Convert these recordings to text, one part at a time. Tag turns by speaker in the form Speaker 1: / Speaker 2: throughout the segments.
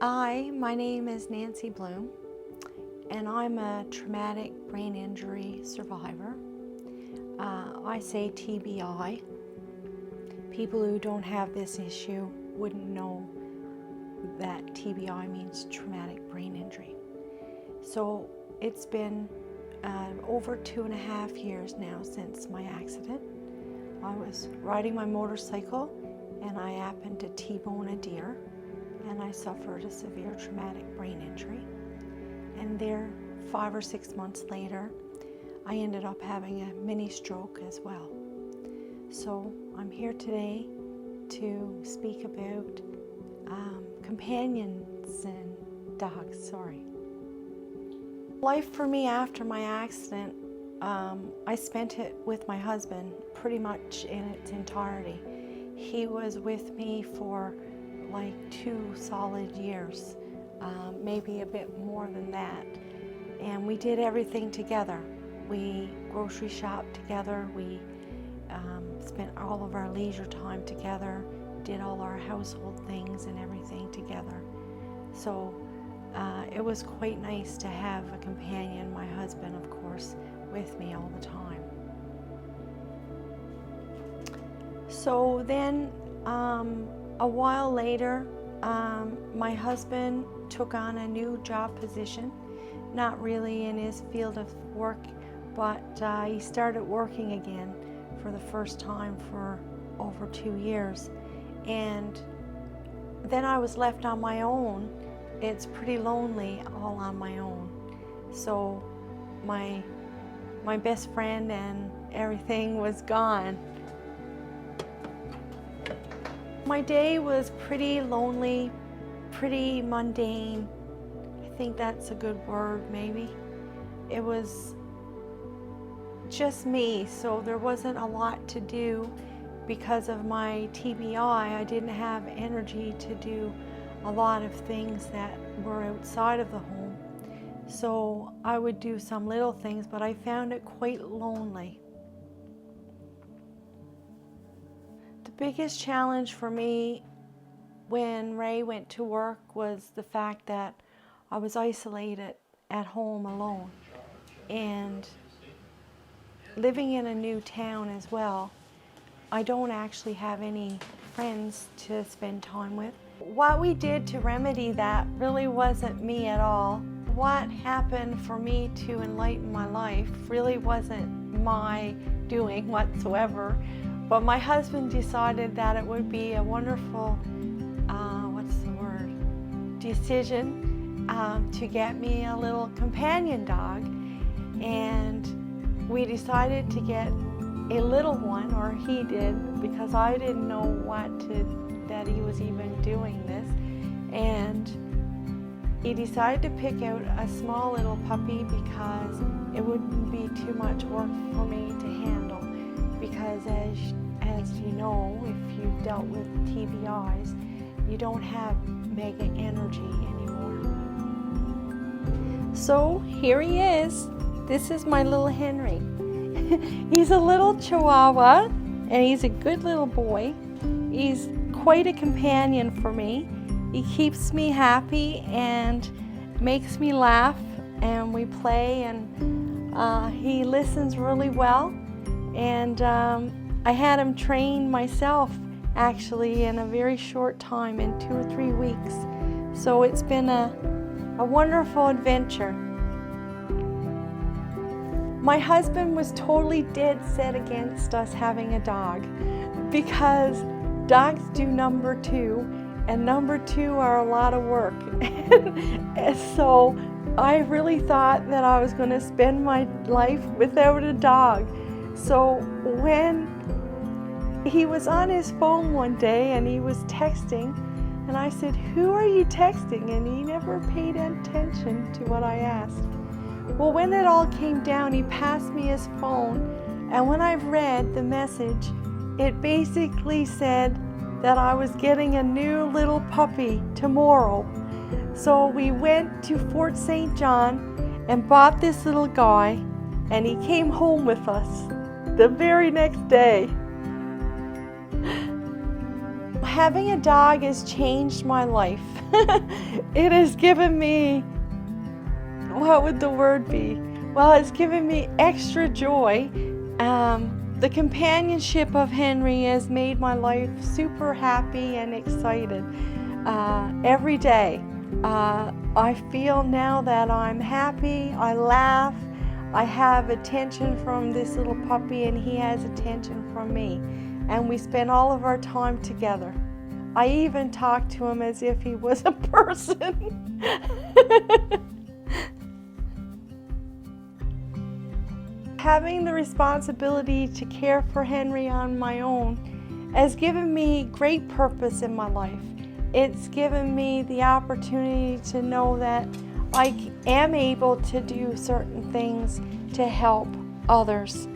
Speaker 1: Hi, my name is Nancy Bloom, and I'm a traumatic brain injury survivor. I say TBI. People who don't have this issue wouldn't know that TBI means traumatic brain injury. So it's been over 2.5 years now since my accident. I was riding my motorcycle and I happened to T-bone a deer, and I suffered a severe traumatic brain injury. And there, 5 or 6 months later, I ended up having a mini stroke as well. So I'm here today to speak about companions and dogs, Life for me after my accident, I spent it with my husband pretty much in its entirety. He was with me for like 2 solid years, maybe a bit more than that. And we did everything together. We grocery shopped together, we spent all of our leisure time together, did all our household things and everything together. So it was quite nice to have a companion, my husband of course, with me all the time. So then a while later, my husband took on a new job position, not really in his field of work, but he started working again for the first time for over 2 years. And then I was left on my own. It's pretty lonely all on my own. So my best friend and everything was gone. My day was pretty lonely, pretty mundane. I think that's a good word, maybe. It was just me, so there wasn't a lot to do. Because of my TBI, I didn't have energy to do a lot of things that were outside of the home. So I would do some little things, but I found it quite lonely. The biggest challenge for me when Ray went to work was the fact that I was isolated at home alone and living in a new town as well. I don't actually have any friends to spend time with. What we did to remedy that really wasn't me at all. What happened for me to enlighten my life really wasn't my doing whatsoever, but my husband decided that it would be a wonderful, decision to get me a little companion dog. And we decided to get a little one, or he did, because I didn't know that he was even doing this. And he decided to pick out a small little puppy because it wouldn't be too much work for me to handle. Because as you know, if you've dealt with TBIs, you don't have mega energy anymore. So here he is. This is my little Henry. He's a little Chihuahua, and he's a good little boy. He's quite a companion for me. He keeps me happy and makes me laugh, and we play, and he listens really well. And I had him trained myself actually in a very short time, in 2 or 3 weeks. So it's been a wonderful adventure. My husband was totally dead set against us having a dog because dogs do number 2, and number 2 are a lot of work. And so I really thought that I was going to spend my life without a dog. So when he was on his phone one day and he was texting, and I said, "Who are you texting?" And he never paid attention to what I asked. Well, when it all came down, he passed me his phone, and when I read the message, it basically said that I was getting a new little puppy tomorrow. So we went to Fort St. John and bought this little guy, and he came home with us the very next day. Having a dog has changed my life. It has given me, what would the word be? Well, it's given me extra joy. The companionship of Henry has made my life super happy and excited. Every day, I feel now that I'm happy, I laugh, I have attention from this little puppy and he has attention from me. And we spend all of our time together. I even talk to him as if he was a person. Having the responsibility to care for Henry on my own has given me great purpose in my life. It's given me the opportunity to know that I am able to do certain things to help others.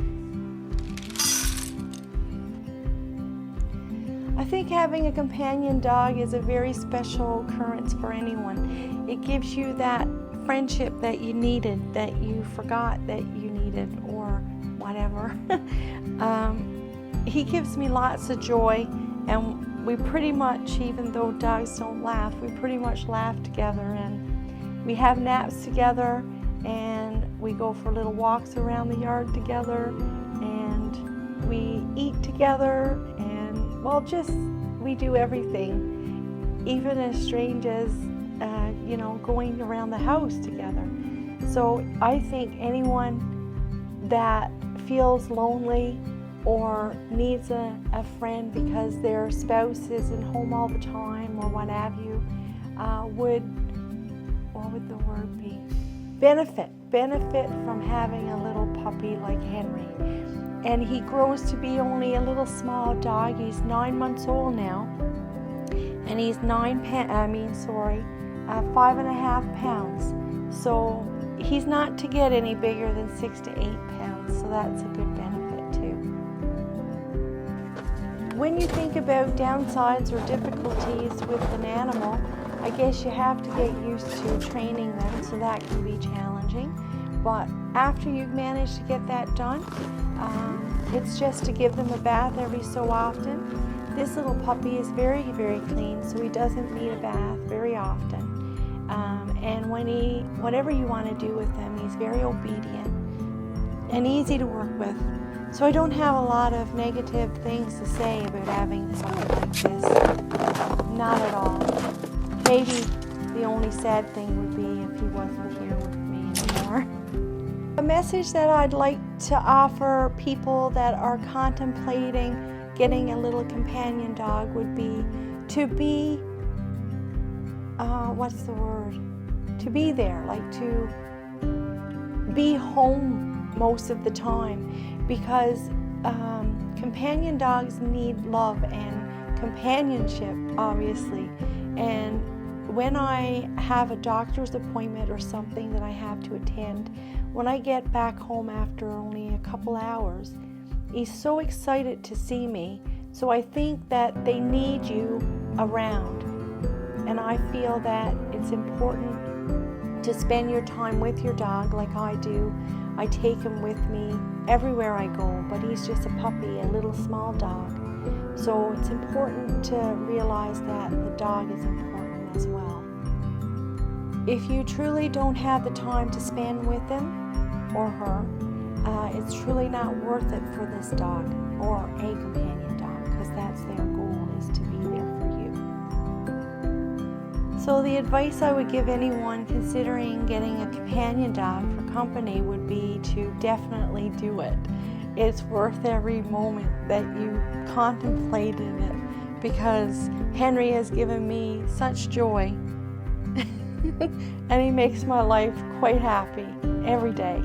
Speaker 1: I think having a companion dog is a very special occurrence for anyone. It gives you that friendship that you needed, that you forgot that you needed, or whatever. He gives me lots of joy, and we pretty much, even though dogs don't laugh, we pretty much laugh together, and we have naps together, and we go for little walks around the yard together, and we eat together, and well, just we do everything, even as strange as going around the house together. So I think anyone that feels lonely or needs a friend because their spouse isn't home all the time or what have you, what would the word be? Benefit from having a little puppy like Henry. And he grows to be only a little small dog. He's 9 months old now, and he's 5.5 pounds. So he's not to get any bigger than 6 to 8 pounds. So that's a good benefit too. When you think about downsides or difficulties with an animal, I guess you have to get used to training them, so that can be challenging. But after you've managed to get that done, it's just to give them a bath every so often. This little puppy is very, very clean, so he doesn't need a bath very often. And whatever you want to do with him, he's very obedient and easy to work with. So I don't have a lot of negative things to say about having something like this. Not at all. Maybe the only sad thing would be if he wasn't here with me anymore. A message that I'd like to offer people that are contemplating getting a little companion dog would be to be, to be there, like to be home most of the time, because companion dogs need love and companionship, obviously. And when I have a doctor's appointment or something that I have to attend, when I get back home after only a couple hours, he's so excited to see me. So I think that they need you around. And I feel that it's important to spend your time with your dog like I do. I take him with me everywhere I go, but he's just a puppy, a little small dog. So it's important to realize that the dog is important as well. If you truly don't have the time to spend with him or her, it's truly not worth it for this dog or a companion dog, because that's their goal, is to be there for you. So the advice I would give anyone considering getting a companion dog for company would be to definitely do it. It's worth every moment that you contemplated it, because Henry has given me such joy and he makes my life quite happy every day.